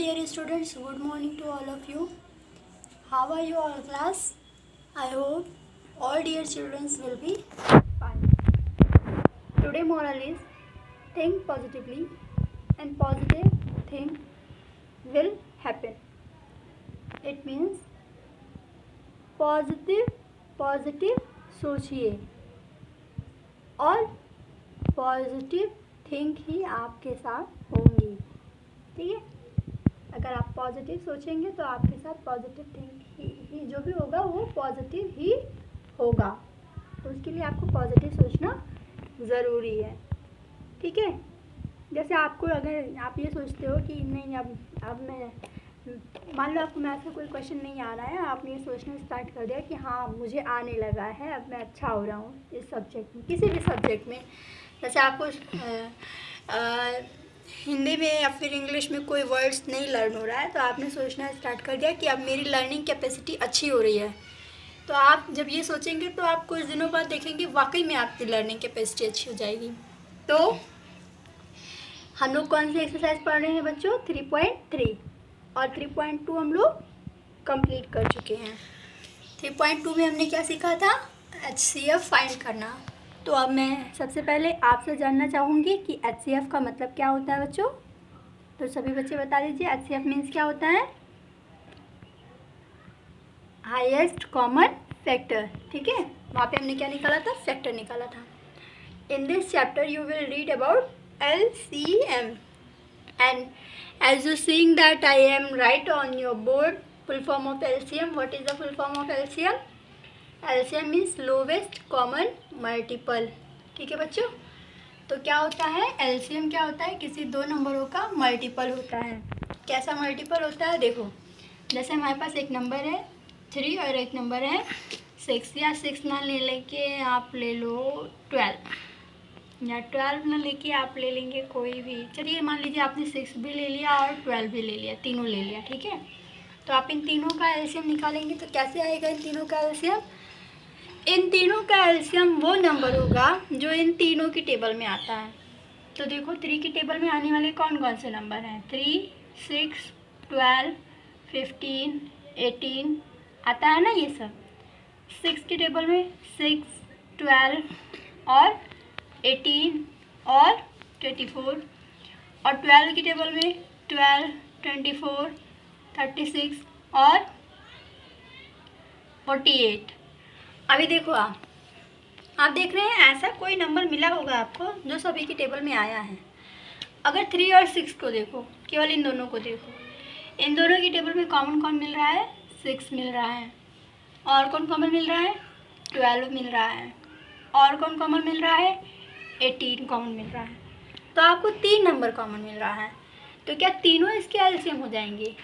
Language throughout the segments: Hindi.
dear students, good morning to all of you. How are you all class? I hope all dear children will be fine. Today moral is think positively and positive thing will happen. It means positive सोचिए और पॉजिटिव थिंक ही आपके साथ होंगी। ठीक है, अगर आप पॉजिटिव सोचेंगे तो आपके साथ पॉजिटिव थिंक ही जो भी होगा वो पॉजिटिव ही होगा। तो उसके लिए आपको पॉजिटिव सोचना ज़रूरी है। ठीक है, जैसे आपको अगर आप ये सोचते हो कि नहीं अब मैं मान लो आपको मैथ का कोई क्वेश्चन नहीं आ रहा है, आपने ये सोचना स्टार्ट कर दिया कि हाँ मुझे आने लगा है, अब मैं अच्छा हो रहा हूँ इस सब्जेक्ट में, किसी भी सब्जेक्ट में। जैसे आपको हिंदी में या फिर इंग्लिश में कोई वर्ड्स नहीं लर्न हो रहा है तो आपने सोचना स्टार्ट कर दिया कि अब मेरी लर्निंग कैपेसिटी अच्छी हो रही है। तो आप जब ये सोचेंगे तो आप कुछ दिनों बाद देखेंगे वाकई में आपकी लर्निंग कैपेसिटी अच्छी हो जाएगी। तो हम लोग कौन सी एक्सरसाइज पढ़ रहे हैं बच्चों? 3.3 और 3.2 हम लोग कंप्लीट कर चुके हैं। 3.2 में हमने क्या सीखा था? HCF फाइंड करना। तो अब मैं सबसे पहले आपसे जानना चाहूँगी कि HCF का मतलब क्या होता है बच्चों? तो सभी बच्चे बता दीजिए HCF मीन्स क्या होता है? Highest common factor. ठीक है, वहाँ पे हमने क्या निकाला था? फैक्टर निकाला था। In this chapter you will read about LCM and as you seeing that I am write on your board full form of LCM. What is the full form of LCM? LCM means lowest common multiple. ठीक है बच्चों, तो क्या होता है? LCM क्या होता है? किसी दो नंबरों का मल्टीपल होता है। कैसा मल्टीपल होता है? देखो, जैसे हमारे पास एक नंबर है 3 और एक नंबर है 6, या 6 ना ले लेके आप ले लो 12, या 12 ना लेके आप ले लेंगे कोई भी। चलिए मान लीजिए आपने 6 भी ले लिया और 12 भी ले लिया, तीनों ले लिया। ठीक है, तो आप इन तीनों का एलसीएम निकालेंगे तो कैसे आएगा इन तीनों का एलसीएम? इन तीनों का एलसीएम वो नंबर होगा जो इन तीनों की टेबल में आता है। तो देखो 3 की टेबल में आने वाले कौन कौन से नंबर हैं? 3, 6, 12, 15, 18 आता है ना ये सब। 6 की टेबल में 6, 12 और 18 और 24, और 12 की टेबल में 12, 24, 36 और 48। अभी देखो आप देख रहे हैं ऐसा कोई नंबर मिला होगा आपको जो सभी की टेबल में आया है। अगर 3 और 6 को देखो, केवल इन दोनों को देखो, इन दोनों की टेबल में कॉमन कौन मिल रहा है? 6 मिल रहा है। और कौन कॉमन मिल रहा है? 12 मिल रहा है। और कौन कॉमन मिल रहा है? 18 कॉमन मिल रहा है। तो आपको 3 नंबर कॉमन मिल रहा है। तो क्या तीनों इसके एलसीएम हो जाएंगे?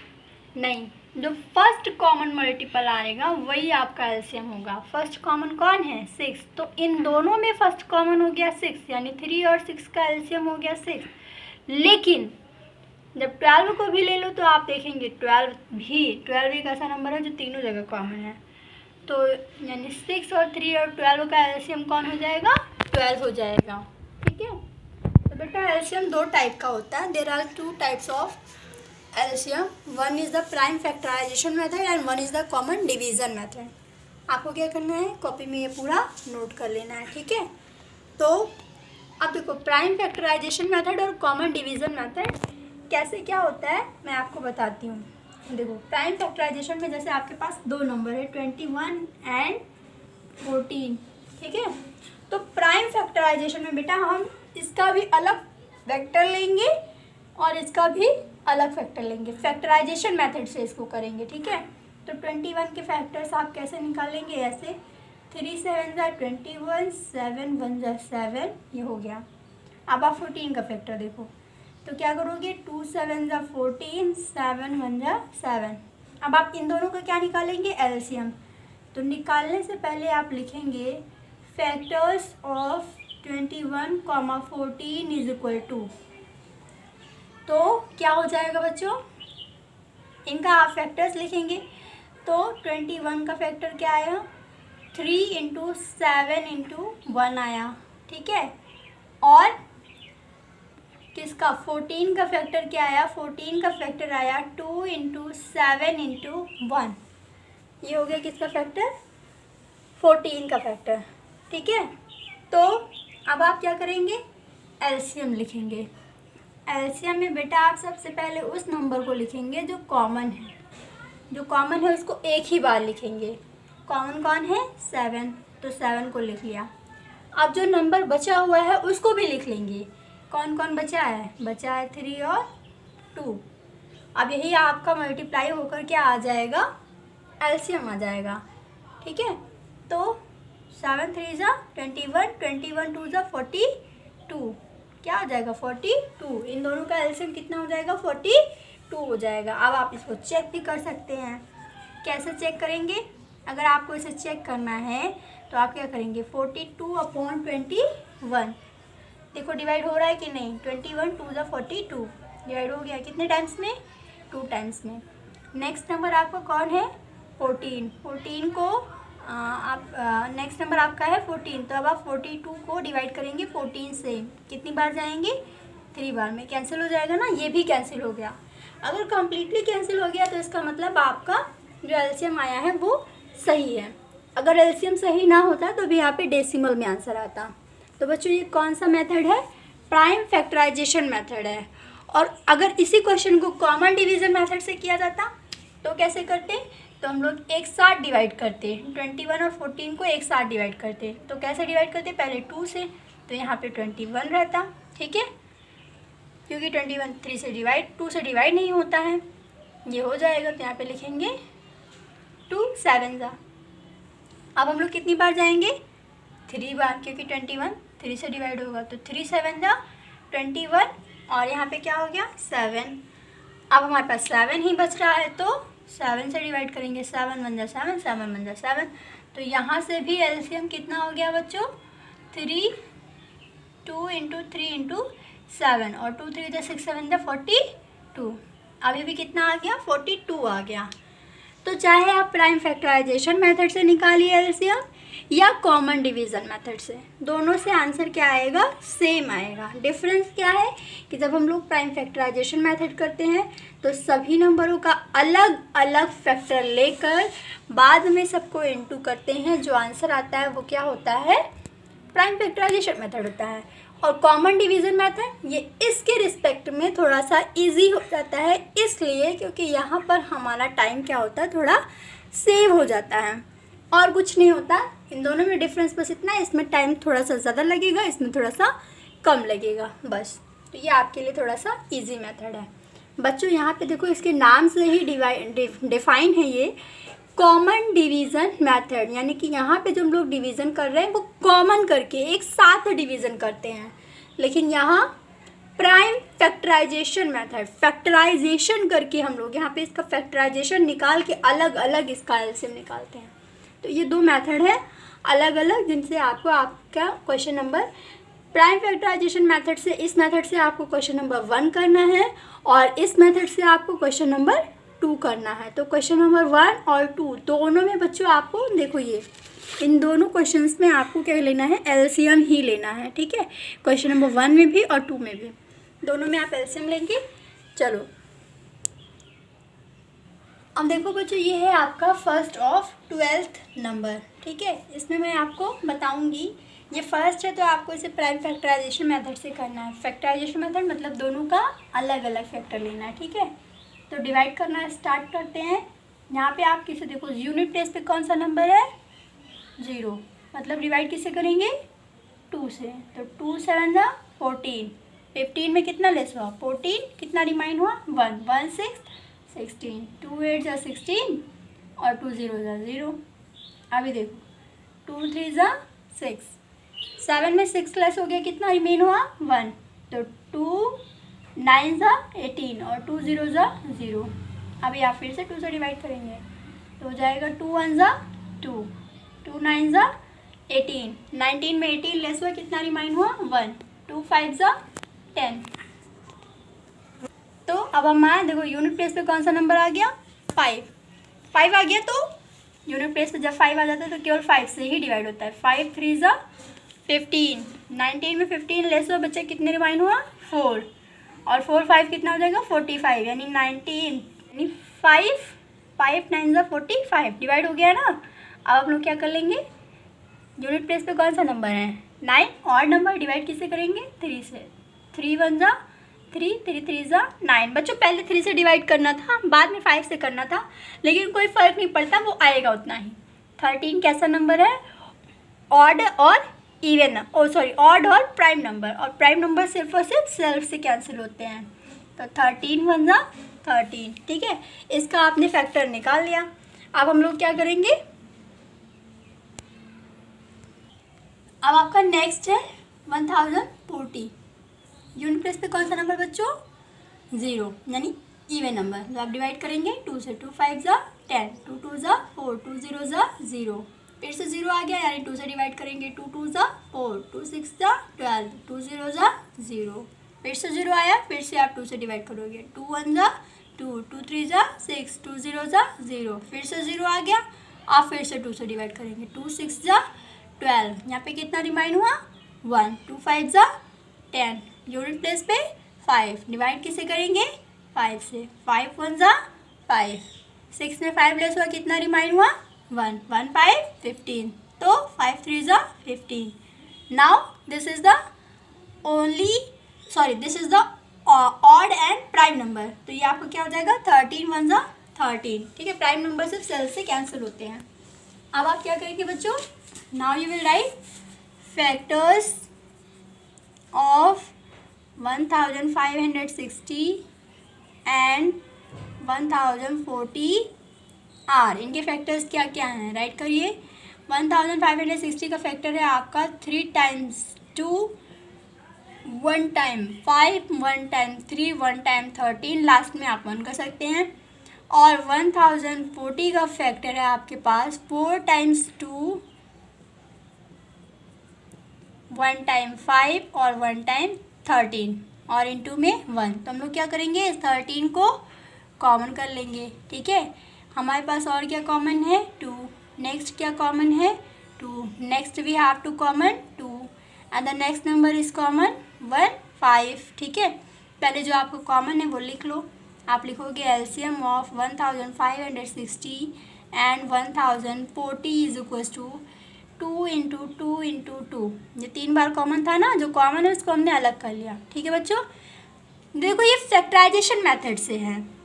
नहीं, जो फर्स्ट कॉमन मल्टीपल आएगा वही आपका एलसीएम होगा। फर्स्ट कॉमन कौन है? 6। तो इन दोनों में फर्स्ट कॉमन हो गया 6, यानी 3 और 6 का एलसीएम हो गया 6। लेकिन जब 12 को भी ले लो तो आप देखेंगे 12 एक ऐसा नंबर है जो तीनों जगह कॉमन है। तो यानी 6 और 3 और 12 का एलसीएम कौन हो जाएगा? 12 हो जाएगा। ठीक है, तो बेटा एलसीएम 2 टाइप का होता है। There are 2 types of LCM. One is the prime factorisation method and one is the common division method. आपको क्या करना है? कॉपी में ये पूरा नोट कर लेना है। ठीक है, तो अब देखो प्राइम फैक्टराइजेशन मेथड और कॉमन डिवीज़न मेथड कैसे क्या होता है मैं आपको बताती हूँ। देखो प्राइम फैक्टराइजेशन में जैसे आपके पास दो नंबर है 21 एंड 14। ठीक है, तो प्राइम फैक्टराइजेशन में बेटा हम इसका भी अलग वेक्टर लेंगे और इसका भी अलग फैक्टर लेंगे। फैक्टराइजेशन मेथड से इसको करेंगे। ठीक है, तो 21 के फैक्टर्स आप कैसे निकालेंगे? ऐसे 3 7 जा 21, 7 1 जा 7, ये हो गया। अब आप 14 का फैक्टर देखो तो क्या करोगे? 2 7 जा 14, 7 1 जा 7। अब आप इन दोनों का क्या निकालेंगे? एलसीएम। तो निकालने से पहले आप लिखेंगे factors of 21, 14 is equal to. तो क्या हो जाएगा बच्चों? इनका आप फैक्टर्स लिखेंगे तो 21 का फैक्टर क्या आया? 3 × 7 × 1 आया। ठीक है, और किसका 14 का फैक्टर क्या आया, 14 का फैक्टर आया 2 इंटू 7 इंटू 1। ये हो गया किसका फैक्टर, 14 का फैक्टर। ठीक है, तो अब आप क्या करेंगे, एलसीएम लिखेंगे। एलसीएम में बेटा आप सबसे पहले उस नंबर को लिखेंगे जो कॉमन है, जो कॉमन है उसको एक ही बार लिखेंगे। कॉमन कौन है, 7, तो 7 को लिख लिया। अब जो नंबर बचा हुआ है उसको भी लिख लेंगे। कौन कौन बचा है, बचा है 3 और 2। अब यही आपका मल्टीप्लाई होकर क्या आ जाएगा, एलसीएम आ जाएगा। ठीक है, तो 7 3 ज़ा 21, 21 2 ज़ा 42, क्या हो जाएगा 42। इन दोनों का एलसीएम कितना हो जाएगा, 42 हो जाएगा। अब आप इसको चेक भी कर सकते हैं। कैसे चेक करेंगे, अगर आपको इसे चेक करना है तो आप क्या करेंगे, 42/21 देखो डिवाइड हो रहा है कि नहीं, 21 2 ज़ा 42 डिवाइड हो गया, कितने टाइम्स में, 2 टाइम्स में। नेक्स्ट नंबर आपका कौन है, 14 को आप नेक्स्ट नंबर आपका है 14, तो अब आप 42 को डिवाइड करेंगे 14 से, कितनी बार जाएंगे, 3 बार में। कैंसिल हो जाएगा ना, ये भी कैंसिल हो गया। अगर कम्प्लीटली कैंसिल हो गया तो इसका मतलब आपका जो एलसीएम आया है वो सही है। अगर एलसीएम सही ना होता तो भी यहाँ पे डेसिमल में आंसर आता। तो बच्चों ये कौन सा मेथड है, प्राइम फैक्टराइजेशन मेथड है। और अगर इसी क्वेश्चन को कॉमन डिवीज़न मेथड से किया जाता तो कैसे करते, तो हम लोग एक साथ डिवाइड करते, 21 और 14 को एक साथ डिवाइड करते। तो कैसे डिवाइड करते, पहले 2 से, तो यहाँ पे 21 रहता। ठीक है, क्योंकि 21 2 से डिवाइड नहीं होता है, ये हो जाएगा। तो यहाँ पे लिखेंगे 2 7 ज़ा। अब हम लोग कितनी बार जाएंगे, 3 बार, क्योंकि 21 3 से डिवाइड होगा। तो 3 7 ज़ा 21 और यहाँ पे क्या हो गया 7। अब हमारे पास 7 ही बच रहा है, तो 7 से डिवाइड करेंगे, 7 1 ज़ा 7, 7 1 ज़ा 7। तो यहाँ से भी एलसीएम कितना हो गया बच्चों, 3 2 इंटू 3 इंटू 7 और 2 3 ज़ा 6 7 ज़ा 42। अभी भी कितना आ गया, 42 आ गया। तो चाहे आप प्राइम फैक्टराइजेशन मेथड से निकालिए एलसीएम या कॉमन डिवीज़न मेथड से, दोनों से आंसर क्या आएगा, सेम आएगा। डिफरेंस क्या है कि जब हम लोग प्राइम फैक्टराइजेशन मेथड करते हैं तो सभी नंबरों का अलग अलग फैक्टर लेकर बाद में सबको इनटू करते हैं, जो आंसर आता है वो क्या होता है, प्राइम फैक्टराइजेशन मेथड होता है। और कॉमन डिवीज़न मेथड ये इसके रिस्पेक्ट में थोड़ा सा इजी हो जाता है, इसलिए क्योंकि यहाँ पर हमारा टाइम क्या होता है, थोड़ा सेव हो जाता है और कुछ नहीं होता। इन दोनों में डिफरेंस बस इतना है, इसमें टाइम थोड़ा सा ज़्यादा लगेगा, इसमें थोड़ा सा कम लगेगा बस। तो ये आपके लिए थोड़ा सा इजी मेथड है बच्चों। यहाँ पे देखो इसके नाम से ही डिफाइन है ये कॉमन डिवीज़न मेथड, यानी कि यहाँ पे जो हम लोग डिवीज़न कर रहे हैं वो कॉमन करके एक साथ डिवीज़न करते हैं। लेकिन यहाँ प्राइम फैक्टराइजेशन मेथड, फैक्टराइजेशन करके हम लोग यहाँ पे इसका फैक्टराइजेशन निकाल के अलग अलग इसका एलसीएम निकालते हैं। तो ये 2 मेथड है अलग अलग, जिनसे आपको आपका question number prime factorisation method से, इस मेथड से आपको क्वेश्चन नंबर 1 करना है और इस मेथड से आपको क्वेश्चन नंबर 2 करना है। तो क्वेश्चन नंबर 1 और 2 दोनों में बच्चों आपको देखो ये इन दोनों क्वेश्चंस में आपको क्या लेना है, एलसीएम ही लेना है। ठीक है, क्वेश्चन नंबर 1 में भी और 2 में भी, दोनों में आप एलसीएम लेंगे। चलो अब देखो बच्चों ये है आपका फर्स्ट ऑफ 12th नंबर। ठीक है, इसमें मैं आपको बताऊंगी, ये फर्स्ट है तो आपको इसे प्राइम फैक्टराइजेशन मेथड से करना है। फैक्टराइजेशन मेथड मतलब दोनों का अलग अलग फैक्टर लेना है। ठीक है, तो डिवाइड करना स्टार्ट करते हैं। यहाँ पे आप किसे देखो यूनिट प्लेस पे कौन सा नंबर है, 0, मतलब डिवाइड किससे करेंगे, 2 से। तो 2 7 ज़ा 14, 15 में कितना लेस हुआ 14, कितना रिमाइंड हुआ 1, 1 6 16, 2 8 ज़ा 16 और 2 0 ज़ा 0। अभी देखो 2 3 ज़ा 6, 7 में 6 लेस हो गया, कितना रिमेन हुआ 1। तो 2 9 ज़ा 18 और 2 0 ज़ा 0। अभी आप फिर से 2 से डिवाइड करेंगे तो हो जाएगा 2 1 ज़ा 2, 2 9 ज़ा 18, 19 में 18 लेस हुआ, कितना रिमाइंड हुआ 1, 2 5 ज़ा 10। तो अब हम आए देखो यूनिट प्लेस पे कौन सा नंबर आ गया, 5 आ गया। तो यूनिट प्लेस पे जब 5 आ जाता है तो केवल 5 से ही डिवाइड होता है। 5 3 ज़ा 15, 19 में 15 लेस हुआ बच्चे, कितने रिमाइंड हुआ 4, और 4 5 कितना हो जाएगा 45, यानी 19, यानी 5 9 ज़ा 45 डिवाइड हो गया ना। अब आप लोग क्या कर लेंगे, यूनिट प्लेस पे कौन सा नंबर है 9, और नंबर डिवाइड किससे करेंगे 3 से। 3 1 ज़ा 3, 3 3 ज़ा 9। बच्चों पहले 3 से डिवाइड करना था, बाद में 5 से करना था, लेकिन कोई फ़र्क नहीं पड़ता, वो आएगा उतना ही। 13 कैसा नंबर है, ऑड और इवन, ऑड और प्राइम नंबर, और प्राइम नंबर सिर्फ और सिर्फ सेल्फ से कैंसिल होते हैं। तो 13 1 ज़ा 13, ठीक है। इसका आपने फैक्टर निकाल लिया। अब हम लोग क्या करेंगे, अब आपका नेक्स्ट है 1040। यूनिट प्लेस पे कौन सा नंबर बच्चों 0, यानी इवन नंबर। तो आप डिवाइड करेंगे 2 से। 2 5 ज़ा 10, 2 2 ज़ा 4, 2 0 ज़ा 0, फिर से 0 आ गया, यानी 2 से डिवाइड करेंगे। 2 2 ज़ा 4, 2 6 ज़ा 12, 2 0 ज़ा 0, फिर से 0 आया, फिर से आप 2 से डिवाइड करोगे। 2 1 ज़ा 2, 2 3 ज़ा 6, 2 0 ज़ा 0, फिर से 0 आ गया, आप फिर से 2 से डिवाइड करेंगे। 2 6 ज़ा 12, यहाँ पे कितना रिमाइंड हुआ 1। 2 5 ज़ा 10, यूनिट प्लेस पे 5, डिवाइड किसे करेंगे 5 से। 5 1 ज़ा 5, 6 में 5 लेस हुआ, कितना रिमाइंड हुआ 1। 1 5 15, तो 5 3 ज़ा 15। Now this is the odd and prime number. तो ये आपको क्या हो जाएगा 13 1 ज़ा 13, ठीक है। प्राइम नंबर सिर्फ सेल से कैंसिल होते हैं। अब आप क्या करेंगे बच्चों, now you will write factors of 1560 and 1040 are. इनके फैक्टर्स क्या क्या हैं, राइट करिए। 1560 का फैक्टर है आपका 3 times 2, 1 time 5, 1 time 3, 1 time 13, last में आप 1 कर सकते हैं। और 1040 का फैक्टर है आपके पास 4 टाइम्स 2, 1 टाइम 5 और 1 टाइम 13, और इंटू में 1। तो हम लोग क्या करेंगे, इस 13 को कॉमन कर लेंगे, ठीक है। हमारे पास और क्या कॉमन है 2, नेक्स्ट क्या कॉमन है 2, next we have two common 2, and the next number is common 1 5, ठीक है। पहले जो आपको कॉमन है वो लिख लो। आप लिखोगे LCM of 1560 and 1040 is equals to 2 into 2 into 2। ये 3 बार कॉमन था ना, जो कॉमन है उसको हमने अलग कर लिया, ठीक है बच्चों। देखो ये फैक्टराइजेशन मेथड से है,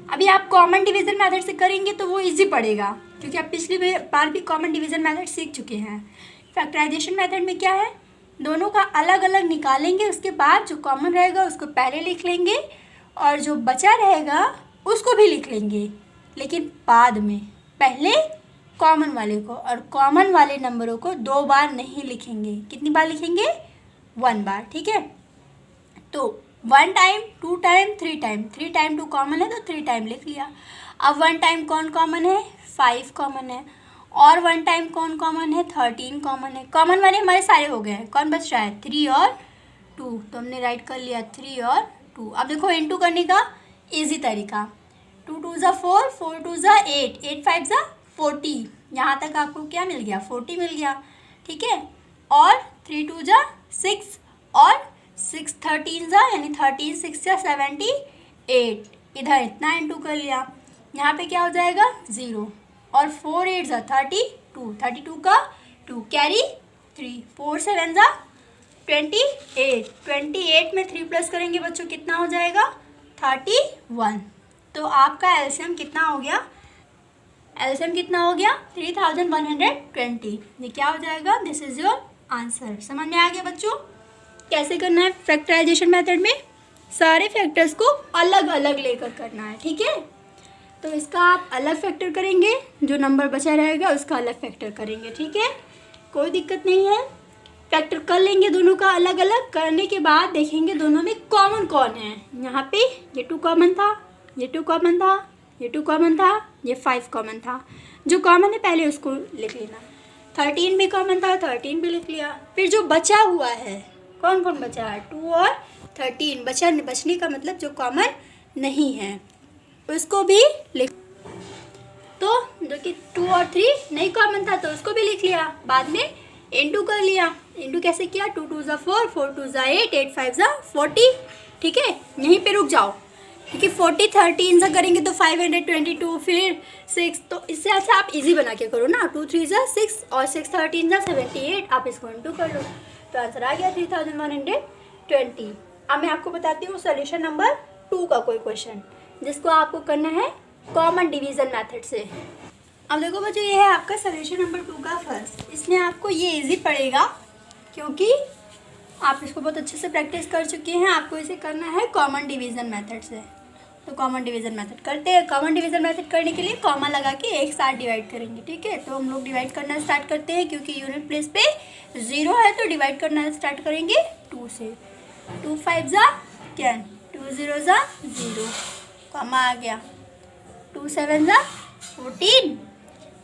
अभी आप कॉमन डिवीज़न मेथड से करेंगे तो वो इजी पड़ेगा, क्योंकि आप पिछली बार भी कॉमन डिवीज़न मेथड सीख चुके हैं। फैक्टराइजेशन मेथड में क्या है, दोनों का अलग अलग निकालेंगे, उसके बाद जो कॉमन रहेगा उसको पहले लिख लेंगे, और जो बचा रहेगा उसको भी लिख लेंगे, लेकिन बाद में। पहले कॉमन वाले को, और कॉमन वाले नंबरों को 2 बार नहीं लिखेंगे। कितनी बार लिखेंगे 1 बार, ठीक है। तो 1 time 2 time 3 time, 3 time 2 common है तो 3 टाइम लिख लिया। अब 1 टाइम कौन कॉमन है 5 कॉमन है, और 1 टाइम कौन कॉमन है 13 कॉमन है। कॉमन वाले हमारे सारे हो गए हैं, कौन बच रहा है 3 और 2, तो हमने राइट कर लिया 3 और 2। अब देखो इनटू करने का इजी तरीका, 2 2 ज़ा 4, 4 2 ज़ा 8, 8 5 ज़ा 40, यहाँ तक आपको क्या मिल गया 40 मिल गया, ठीक है। और 3 2 ज़ा 6, और 6 13 ज़ा, यानी 13 6 ज़ा 78, इधर इतना इंटू कर लिया, यहाँ पे क्या हो जाएगा 0, और 4 8 ज़ा 32, 32 का 2 कैरी 3, 4 7 ज़ा 28, 28 में 3 प्लस करेंगे बच्चों कितना हो जाएगा 31। तो आपका एलसीएम कितना हो गया, एलसीएम कितना हो गया 3120। ये क्या हो जाएगा, दिस इज योर आंसर। समझ में आ गया बच्चों कैसे करना है फैक्टराइजेशन मेथड में, सारे फैक्टर्स को अलग अलग लेकर करना है, ठीक है। तो इसका आप अलग फैक्टर करेंगे, जो नंबर बचा रहेगा उसका अलग फैक्टर करेंगे, ठीक है, कोई दिक्कत नहीं है। फैक्टर कर लेंगे दोनों का अलग अलग, करने के बाद देखेंगे दोनों में कॉमन कौन है। यहाँ पे ये 2 कॉमन था, ये 2 कॉमन था, ये 2 कॉमन था, ये 5 कॉमन था। जो कॉमन है पहले उसको लिख लेना। 13 भी कॉमन था, 13 भी लिख लिया। फिर जो बचा हुआ है कौन कौन बचा है 2 और 13, बचने का मतलब जो कॉमन नहीं है उसको भी लिख। तो जो कि 2 और 3 नहीं कॉमन था तो उसको भी लिख लिया, बाद में इंटू कर लिया। इंटू कैसे किया 2 2 ज़ा 4, 4 2 ज़ा 8, 8 5 ज़ा 40, ठीक है, यहीं पे रुक जाओ, क्योंकि 40 13 से करेंगे तो 522, फिर 6, तो इससे अच्छा आप इजी बना के करो ना, 2 3 जा 6 और 6 13 जा 78, आप इसको इंटू कर लो तो आंसर आ गया 3120। अब मैं आपको बताती हूँ सोल्यूशन नंबर 2 का कोई क्वेश्चन, जिसको आपको करना है कॉमन डिवीज़न मेथड से। अब देखो बच्चों, ये है आपका सोल्यूशन नंबर 2 का फर्स्ट। इसमें आपको ये इजी पड़ेगा क्योंकि आप इसको बहुत अच्छे से प्रैक्टिस कर चुके हैं। आपको इसे करना है कॉमन डिवीज़न मेथड से। तो कॉमन डिवीज़न मेथड करते हैं। कॉमन डिवीज़न मेथड करने के लिए कॉमा लगा के एक साथ डिवाइड करेंगे, ठीक है। तो हम लोग डिवाइड करना स्टार्ट करते हैं, क्योंकि यूनिट प्लेस पे 0 है तो डिवाइड करना स्टार्ट करेंगे 2 से। 2 5 जा 10, 2 0 जा 0, कॉमा आ गया। 2 7 जा 14,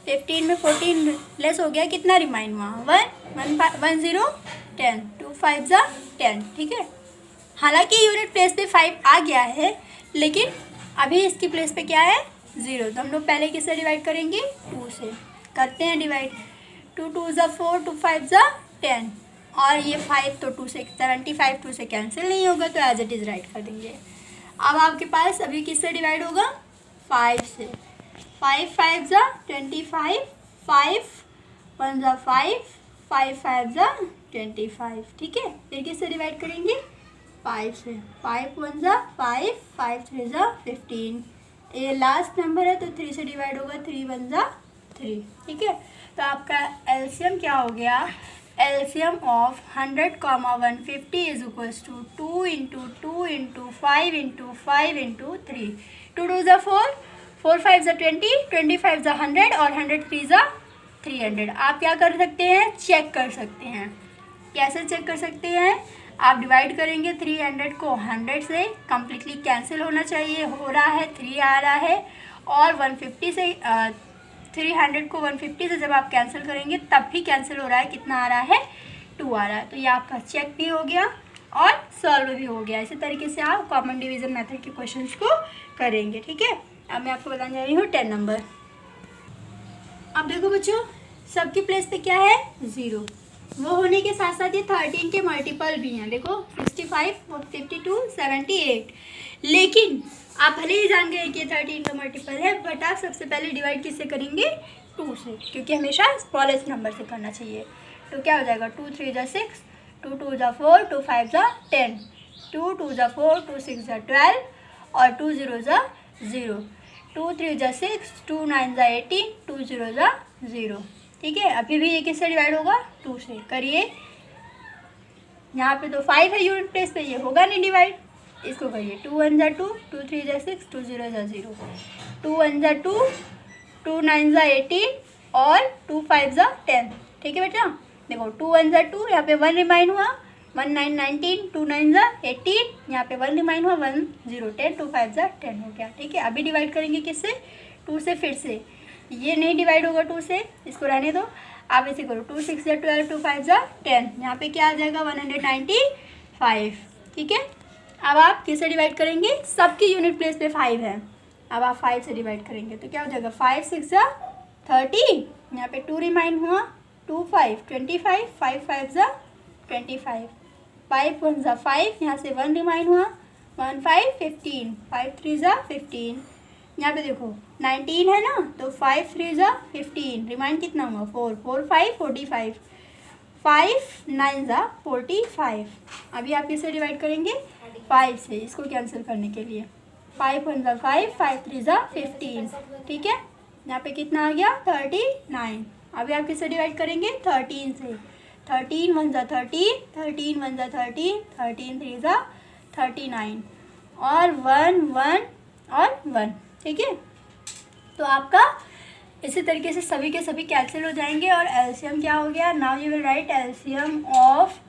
15 में 14 लेस हो गया, कितना रिमाइंड हुआ 1 1 0 10, 2 5 जा 10, ठीक है। हालांकि यूनिट प्लेस पे 5 आ गया है, लेकिन अभी इसकी प्लेस पे क्या है 0, तो हम लोग पहले किससे डिवाइड करेंगे 2 से। करते हैं डिवाइड। 2 2 जा 4, 2 5 जा 10, और ये 5 तो 2 से 75 2 से कैंसिल नहीं होगा, तो एज इट इज़ राइट कर देंगे। अब आपके पास अभी किससे डिवाइड होगा 5 से। 5 5 जा 25, 5 1 जा 5, 5 5 जा 25, ठीक है। फिर किससे डिवाइड करेंगे 5 से। 5 1 जा 5, 5 3 जा 15, ये लास्ट नंबर है तो 3 से डिवाइड होगा, 3 1 जा 3, ठीक है। तो आपका एलसीएम क्या हो गया, LCM of 100, 150 is equals to 2 × 2 × 5 × 5 × 3। 2 2 जा 4, 4 5 जा 20, 25 जा 100, और 100 3 जा 300। आप क्या कर सकते हैं, चेक कर सकते हैं। कैसे चेक कर सकते हैं, आप डिवाइड करेंगे 300 को 100 से, कम्प्लीटली कैंसिल होना चाहिए, हो रहा है 3 आ रहा है, और 150 से 300 को 150 से जब आप कैंसिल करेंगे तब भी कैंसिल हो रहा है, कितना आ रहा है 2 आ रहा है। तो ये आपका चेक भी हो गया और सॉल्व भी हो गया। इसी तरीके से आप कॉमन डिवीज़न मेथड के क्वेश्चंस को करेंगे, ठीक है। अब मैं आपको बताने जा रही हूँ 10 नंबर। अब देखो बच्चों, सबकी प्लेस पे क्या है 0, वो होने के साथ साथ ये 13 के मल्टीपल भी हैं। देखो 65, 52, 78, लेकिन आप भले ही जान गए कि 13 का मल्टीपल है, बट आप सबसे पहले डिवाइड किससे करेंगे 2 से, क्योंकि हमेशा स्मॉलेस्ट नंबर से करना चाहिए। तो क्या हो जाएगा 2 3 जा 6, 2 2 जा 4, 2 5 जा 10, 2 2 जा 4, 2 6 जा 12, और 2 0 जा 0, 2 3 जा 6, 2 9 जा 18, 2 0 जा 0, ठीक है। अभी भी ये किससे डिवाइड होगा 2 से। करिए, यहाँ पे तो 5 है यूनिट प्लेस पे, ये होगा नहीं डिवाइड, इसको करिए। 2 1 जा 2, 2 3 जा 6, 2 0 जा 0, 2 1 जा 2, 2 9 जा 18, और 2 5 जा 10, ठीक है बेटा। देखो 2 1 जा 2, यहाँ पे 1 रिमाइंड हुआ, 1 9 19, 2 9 जा 18, यहाँ पे 1 रिमाइंड हुआ, 1 0 10, 2 5 जा 10 हो गया, ठीक है। अभी डिवाइड करेंगे किससे 2 से। फिर से ये नहीं डिवाइड होगा 2 से, इसको रहने दो। आप ऐसे करो 2 6 जा 12, 2 5 जा 10, यहाँ पे क्या आ जाएगा 195, ठीक है। अब आप किससे डिवाइड करेंगे, सबकी यूनिट प्लेस पे 5 है, अब आप 5 से डिवाइड करेंगे तो क्या हो जाएगा 5 6 जा 30, यहाँ पे 2 रिमाइंड हुआ, 2 5 25, 5 5 जा 25, 5 1 जा 5, यहाँ से 1 रिमाइंड हुआ, 1 5 15, 5 3 जा 15, यहाँ पे देखो 19 है ना, तो 5 3 जा 15, रिमाइंड कितना हुआ 4 4 5 45, 5 9 जा 45। अभी आप किससे डिवाइड करेंगे 5 से, इसको कैंसिल करने के लिए। 5 1 जा 5, 5 3 जा 15, ठीक है। यहाँ पे कितना आ गया 39। अभी आप किससे डिवाइड करेंगे 13 से। 13 1 जा 13, 13 1 जा 13, 13 3 जा 39, और 1 1 और 1, ठीक है। तो आपका इसी तरीके से सभी के सभी कैंसिल हो जाएंगे, और एलसीएम क्या हो गया, now you will write LCM of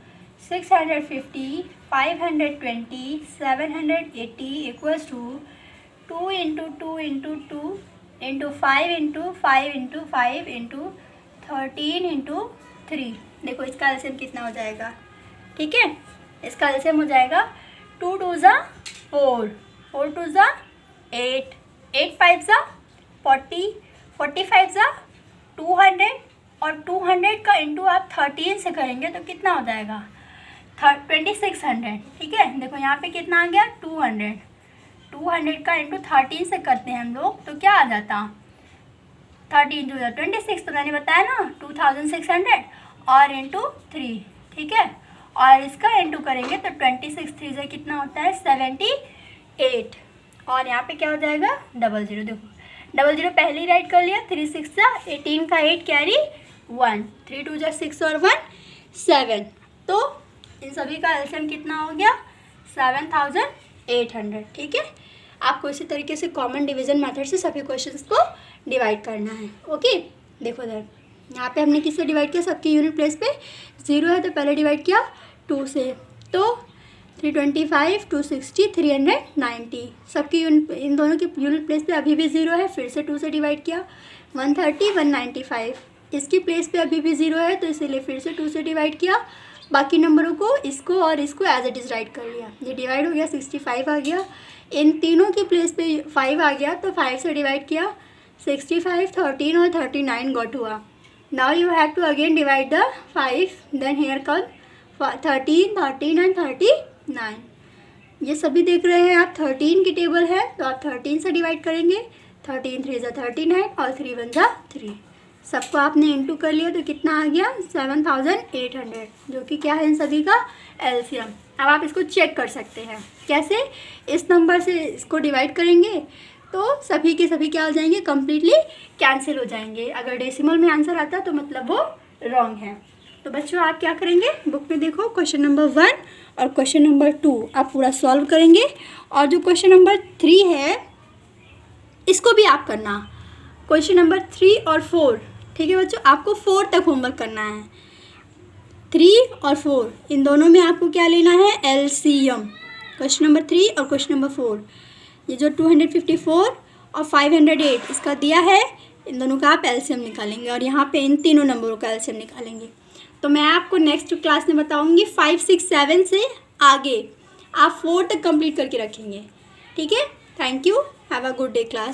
650, 520, 780 equals to 2 × 2 × 2 × 5 × 5 × 5 × 13 × 3। देखो इसका एलसीएम कितना हो जाएगा, ठीक है। इसका एलसीएम हो जाएगा 2 2 जा 4, 4 2 जा 8, 8 5 जा 40, 45 जा 200, और 200 का इंटू आप 13 से करेंगे तो कितना हो जाएगा 2600, ठीक है। देखो यहाँ पे कितना आ गया 200 का इंटू 13 से करते हैं हम लोग तो क्या आ जाता 13 जो 26, तो मैंने बताया ना 2600 और इंटू 3, ठीक है। और इसका इंटू करेंगे तो 26 3 से कितना होता है 78, और यहाँ पे क्या हो जाएगा 00। देखो 00 पहले ही राइट कर लिया, 3 6 जा 18 का 8 कैरी 1, 3 2 जा 6 और 1 7, तो इन सभी का एलसीएम कितना हो गया 7800, ठीक है। आपको इसी तरीके से कॉमन डिवीजन मेथड से सभी क्वेश्चंस को डिवाइड करना है, ओके। देखो इधर यहाँ पे हमने किससे डिवाइड किया, सबकी यूनिट प्लेस पे 0 है तो पहले डिवाइड किया 2 से, तो 325 260 390, सबकी यूनिट, इन दोनों की यूनिट प्लेस पे अभी भी 0 है, फिर से 2 से डिवाइड किया 130 195, इसकी प्लेस पे अभी भी 0 है तो इसीलिए फिर से 2 से डिवाइड किया, बाकी नंबरों को इसको और इसको एज इट इज़ राइट कर लिया, ये डिवाइड हो गया 65 आ गया, इन तीनों की प्लेस पे 5 आ गया तो 5 से डिवाइड किया 65 13 और 39 गॉट हुआ। Now you have to again divide the 5, then here come 13 13 and 39, ये सभी देख रहे हैं आप 13 की टेबल है तो आप 13 से डिवाइड करेंगे, 13 3 जा 39 और 3 1 जा 3, सबको आपने इंटू कर लिया तो कितना आ गया 7800, जो कि क्या है इन सभी का एलसीएम। अब आप इसको चेक कर सकते हैं कैसे, इस नंबर से इसको डिवाइड करेंगे तो सभी के सभी क्या हो जाएंगे कंप्लीटली कैंसिल हो जाएंगे, अगर डेसिमल में आंसर आता तो मतलब वो रॉन्ग है। तो बच्चों आप क्या करेंगे, बुक में देखो क्वेश्चन नंबर 1 और क्वेश्चन नंबर 2 आप पूरा सॉल्व करेंगे, और जो क्वेश्चन नंबर 3 है इसको भी आप करना, क्वेश्चन नंबर 3 और 4, ठीक है बच्चों। आपको 4 तक होमवर्क करना है, 3 और 4 इन दोनों में आपको क्या लेना है एलसीएम, क्वेश्चन नंबर 3 और क्वेश्चन नंबर 4, ये जो 254 और 508 इसका दिया है, इन दोनों का आप एलसीएम निकालेंगे और यहाँ पे इन तीनों नंबरों का एलसीएम निकालेंगे। तो मैं आपको नेक्स्ट क्लास में बताऊँगी 5 6 7 से आगे आप 4 तक कंप्लीट करके रखेंगे, ठीक है। Thank you, have a good day class.